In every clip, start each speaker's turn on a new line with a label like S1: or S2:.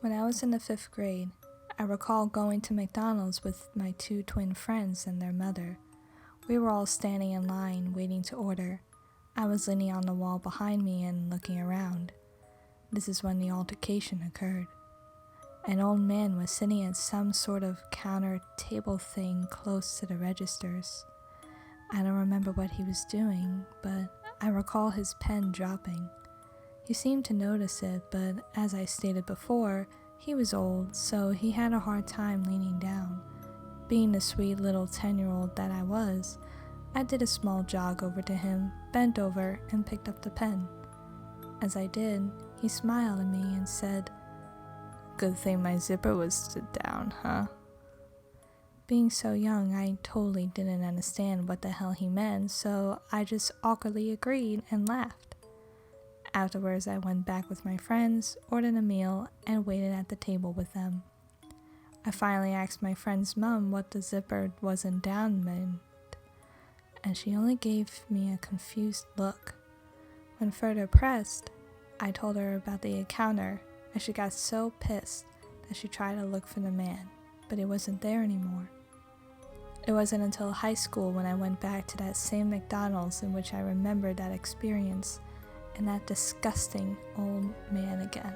S1: When I was in the 5th grade, I recall going to McDonald's with my 2 twin friends and their mother. We were all standing in line waiting to order. I was leaning on the wall behind me and looking around. This is when the altercation occurred. An old man was sitting at some sort of counter table thing close to the registers. I don't remember what he was doing, but I recall his pen dropping. He seemed to notice it, but as I stated before, he was old, so he had a hard time leaning down. Being the sweet little 10-year-old that I was, I did a small jog over to him, bent over, and picked up the pen. As I did, he smiled at me and said, "Good thing my zipper was down, huh?" Being so young, I totally didn't understand what the hell he meant, so I just awkwardly agreed and laughed. Afterwards, I went back with my friends, ordered a meal, and waited at the table with them. I finally asked my friend's mom what the zipper wasn't down meant, and she only gave me a confused look. When further pressed, I told her about the encounter, and she got so pissed that she tried to look for the man, but he wasn't there anymore. It wasn't until high school when I went back to that same McDonald's in which I remembered that experience and that disgusting old man again.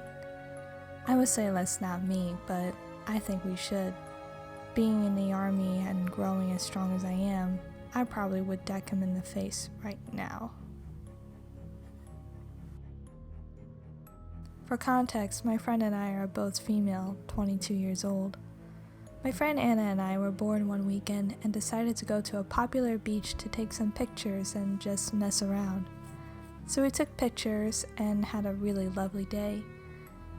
S1: I would say let's not meet, but I think we should. Being in the army and growing as strong as I am, I probably would deck him in the face right now. For context, my friend and I are both female, 22 years old. My friend Anna and I were bored one weekend and decided to go to a popular beach to take some pictures and just mess around. So we took pictures and had a really lovely day.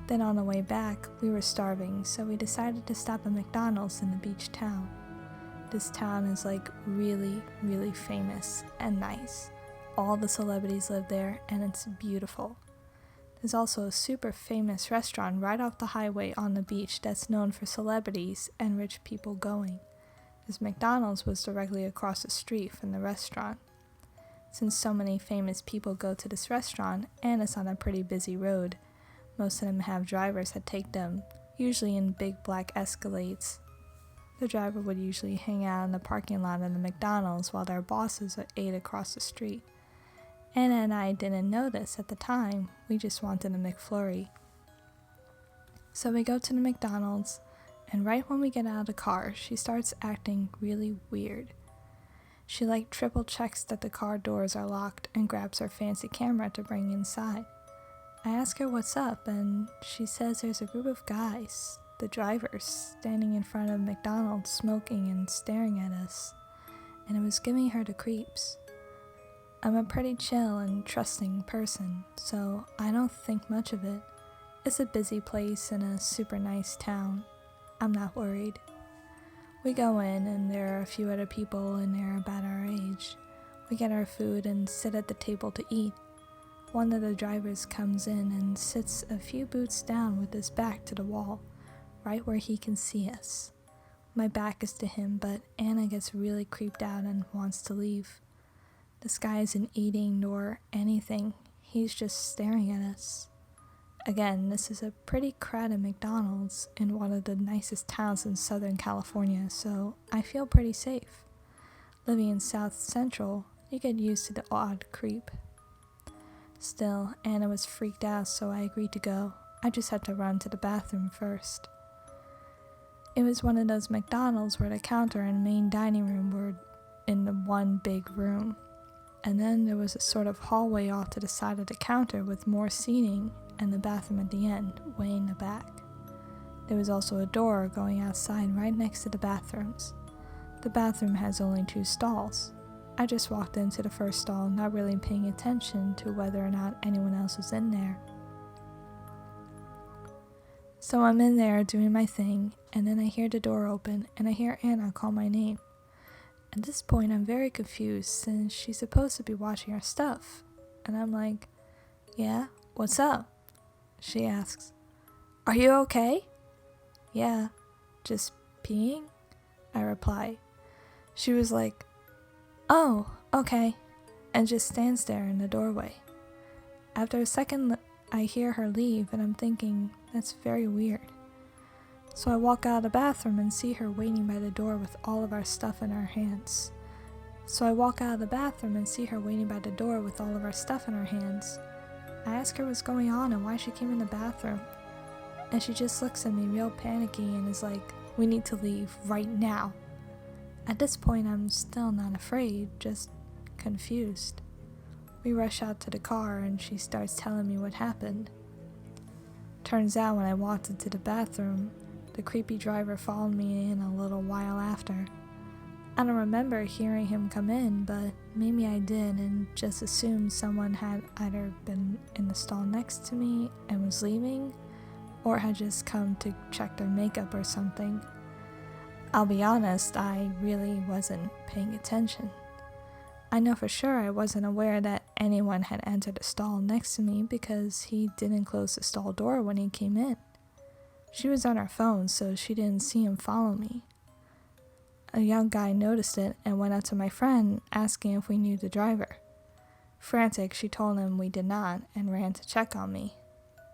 S1: Then on the way back, we were starving, so we decided to stop at McDonald's in the beach town. This town is like really, really famous and nice. All the celebrities live there and it's beautiful. There's also a super famous restaurant right off the highway on the beach that's known for celebrities and rich people going. This McDonald's was directly across the street from the restaurant. Since so many famous people go to this restaurant and it's on a pretty busy road, most of them have drivers that take them, usually in big black Escalades. The driver would usually hang out in the parking lot of the McDonald's while their bosses ate across the street. Anna and I didn't notice at the time, we just wanted a McFlurry. So we go to the McDonald's, and right when we get out of the car, she starts acting really weird. She triple checks that the car doors are locked and grabs her fancy camera to bring inside. I ask her what's up, and she says there's a group of guys, the drivers, standing in front of McDonald's smoking and staring at us, and it was giving her the creeps. I'm a pretty chill and trusting person, so I don't think much of it. It's a busy place in a super nice town. I'm not worried. We go in, and there are a few other people in there about our age. We get our food and sit at the table to eat. One of the drivers comes in and sits a few boots down with his back to the wall, right where he can see us. My back is to him, but Anna gets really creeped out and wants to leave. This guy isn't eating nor anything, he's just staring at us. Again, this is a pretty crowded McDonald's in one of the nicest towns in Southern California, so I feel pretty safe. Living in South Central, you get used to the odd creep. Still, Anna was freaked out, so I agreed to go. I just had to run to the bathroom first. It was one of those McDonald's where the counter and main dining room were in the one big room. And then there was a sort of hallway off to the side of the counter with more seating and the bathroom at the end, way in the back. There was also a door going outside right next to the bathrooms. The bathroom has only 2 stalls. I just walked into the first stall, not really paying attention to whether or not anyone else was in there. So I'm in there doing my thing, and then I hear the door open, and I hear Anna call my name. At this point, I'm very confused since she's supposed to be washing her stuff. And I'm like, "Yeah, what's up?" She asks, "Are you okay?" "Yeah, just peeing," I reply. She was like, "Oh, okay," and just stands there in the doorway. After a second, I hear her leave, and I'm thinking, that's very weird. So I walk out of the bathroom and see her waiting by the door with all of our stuff in her hands. I ask her what's going on and why she came in the bathroom. And she just looks at me real panicky and is like, "We need to leave right now." At this point, I'm still not afraid, just confused. We rush out to the car and she starts telling me what happened. Turns out when I walked into the bathroom, the creepy driver followed me in a little while after. I don't remember hearing him come in, but maybe I did and just assumed someone had either been in the stall next to me and was leaving, or had just come to check their makeup or something. I'll be honest, I really wasn't paying attention. I know for sure I wasn't aware that anyone had entered the stall next to me because he didn't close the stall door when he came in. She was on her phone, so she didn't see him follow me. A young guy noticed it and went up to my friend asking if we knew the driver. Frantic, she told him we did not and ran to check on me.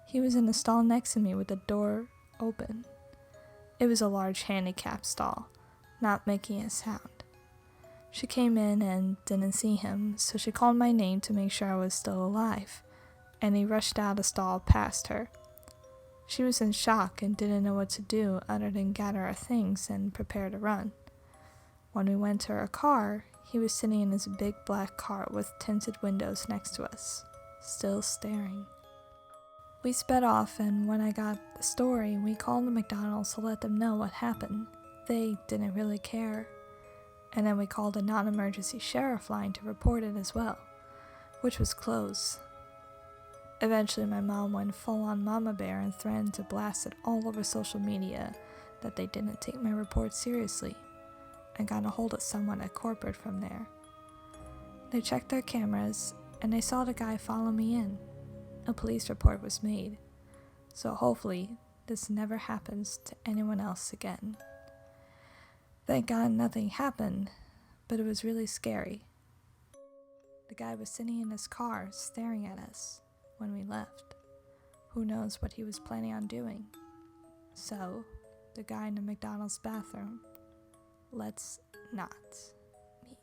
S1: He was in the stall next to me with the door open. It was a large handicap stall, not making a sound. She came in and didn't see him, so she called my name to make sure I was still alive, and he rushed out the stall past her. She was in shock and didn't know what to do other than gather our things and prepare to run. When we went to our car, he was sitting in his big black car with tinted windows next to us, still staring. We sped off, and when I got the story, we called the McDonald's to let them know what happened. They didn't really care. And then we called a non-emergency sheriff line to report it as well, which was closed. Eventually my mom went full-on mama bear and threatened to blast it all over social media that they didn't take my report seriously, and got a hold of someone at corporate from there. They checked their cameras, and they saw the guy follow me in. A police report was made, so hopefully this never happens to anyone else again. Thank God nothing happened, but it was really scary. The guy was sitting in his car staring at us when we left. Who knows what he was planning on doing? So, the guy in the McDonald's bathroom, let's not meet.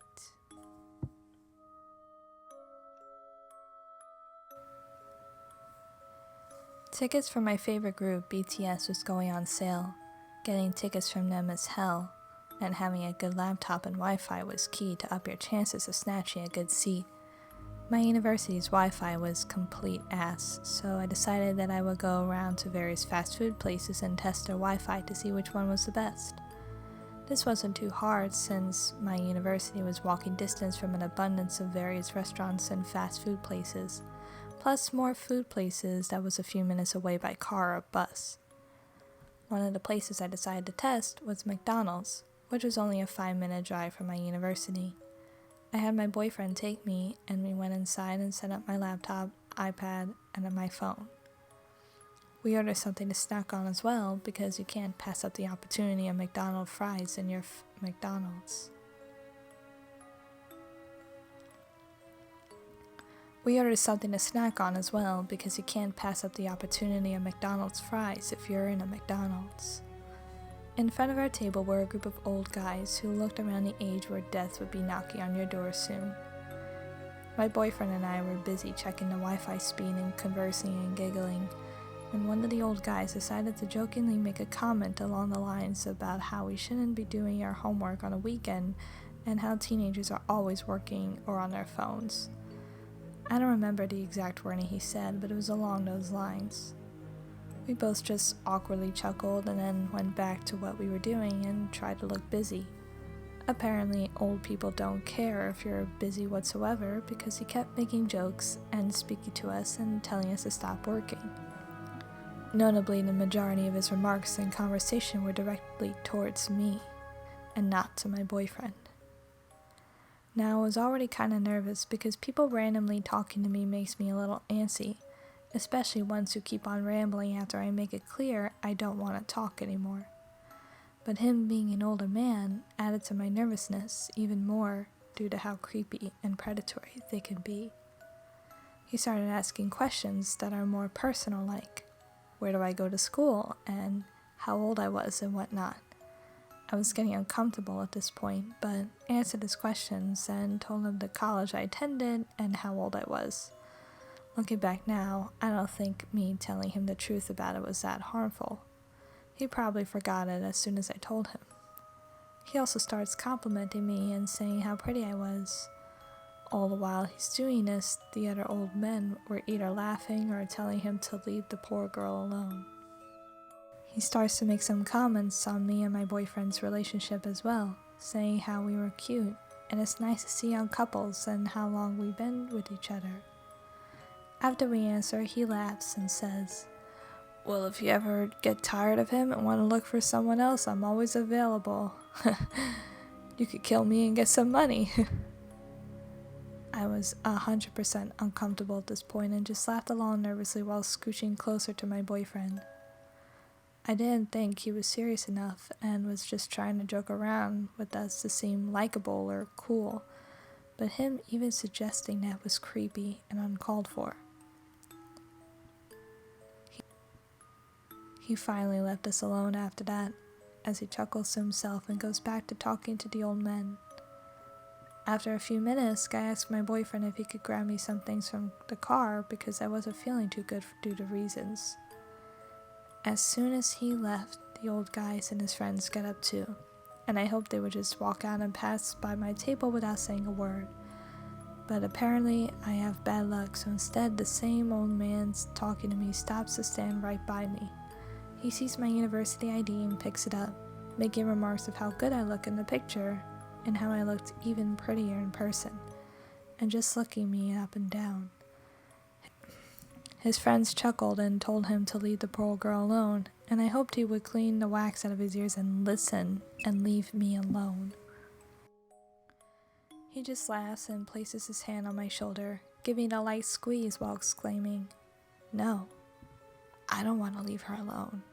S1: Tickets for my favorite group, BTS, was going on sale. Getting tickets from them is hell, and having a good laptop and Wi-Fi was key to up your chances of snatching a good seat. My university's Wi-Fi was complete ass, so I decided that I would go around to various fast food places and test their Wi-Fi to see which one was the best. This wasn't too hard since my university was walking distance from an abundance of various restaurants and fast food places, plus more food places that was a few minutes away by car or bus. One of the places I decided to test was McDonald's, which was only a 5-minute drive from my university. I had my boyfriend take me, and we went inside and set up my laptop, iPad, and my phone. We ordered something to snack on as well, because you can't pass up the opportunity of McDonald's fries in your McDonald's. We ordered something to snack on as well, because you can't pass up the opportunity of McDonald's fries if you're in a McDonald's. In front of our table were a group of old guys who looked around the age where death would be knocking on your door soon. My boyfriend and I were busy checking the Wi-Fi speed and conversing and giggling, when one of the old guys decided to jokingly make a comment along the lines about how we shouldn't be doing our homework on a weekend and how teenagers are always working or on their phones. I don't remember the exact wording he said, but it was along those lines. We both just awkwardly chuckled and then went back to what we were doing and tried to look busy. Apparently, old people don't care if you're busy whatsoever because he kept making jokes and speaking to us and telling us to stop working. Notably, the majority of his remarks and conversation were directly towards me and not to my boyfriend. Now, I was already kind of nervous because people randomly talking to me makes me a little antsy, especially ones who keep on rambling after I make it clear I don't want to talk anymore. But him being an older man added to my nervousness even more due to how creepy and predatory they can be. He started asking questions that are more personal, like, where do I go to school, and how old I was and whatnot. I was getting uncomfortable at this point, but answered his questions and told him the college I attended and how old I was. Looking back now, I don't think me telling him the truth about it was that harmful. He probably forgot it as soon as I told him. He also starts complimenting me and saying how pretty I was. All the while he's doing this, the other old men were either laughing or telling him to leave the poor girl alone. He starts to make some comments on me and my boyfriend's relationship as well, saying how we were cute, and it's nice to see young couples and how long we've been with each other. After we answer, he laughs and says, "Well, if you ever get tired of him and want to look for someone else, I'm always available. You could kill me and get some money." I was 100% uncomfortable at this point and just laughed along nervously while scooching closer to my boyfriend. I didn't think he was serious enough and was just trying to joke around with us to seem likable or cool, but him even suggesting that was creepy and uncalled for. He finally left us alone after that, as he chuckles to himself and goes back to talking to the old men. After a few minutes, I asked my boyfriend if he could grab me some things from the car because I wasn't feeling too good due to reasons. As soon as he left, the old guys and his friends got up too, and I hoped they would just walk out and pass by my table without saying a word. But apparently I have bad luck, so instead the same old man talking to me stops to stand right by me. He sees my university ID and picks it up, making remarks of how good I look in the picture and how I looked even prettier in person, and just looking me up and down. His friends chuckled and told him to leave the poor girl alone, and I hoped he would clean the wax out of his ears and listen and leave me alone. He just laughs and places his hand on my shoulder, giving a light squeeze while exclaiming, "No, I don't want to leave her alone.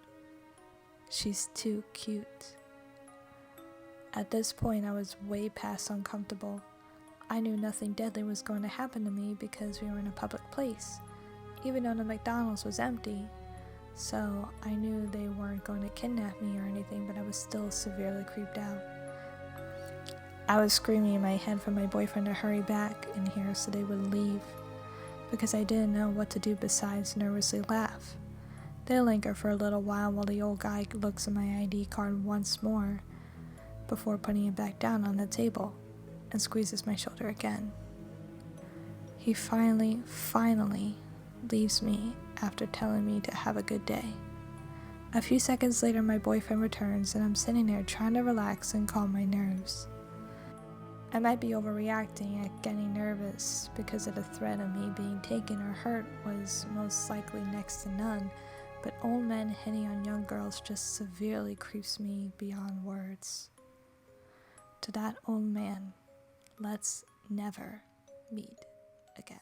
S1: She's too cute." At this point, I was way past uncomfortable. I knew nothing deadly was going to happen to me because we were in a public place, even though the Mcdonald's was empty, so I knew they weren't going to kidnap me or anything, but I was still severely creeped out. I was screaming in my head for my boyfriend to hurry back in here so they would leave, because I didn't know what to do besides nervously laugh. They linger for a little while the old guy looks at my ID card once more, before putting it back down on the table, and squeezes my shoulder again. He finally leaves me after telling me to have a good day. A few seconds later, my boyfriend returns, and I'm sitting there trying to relax and calm my nerves. I might be overreacting at getting nervous because of the threat of me being taken or hurt was most likely next to none, but old men hitting on young girls just severely creeps me beyond words. To that old man, let's never meet again.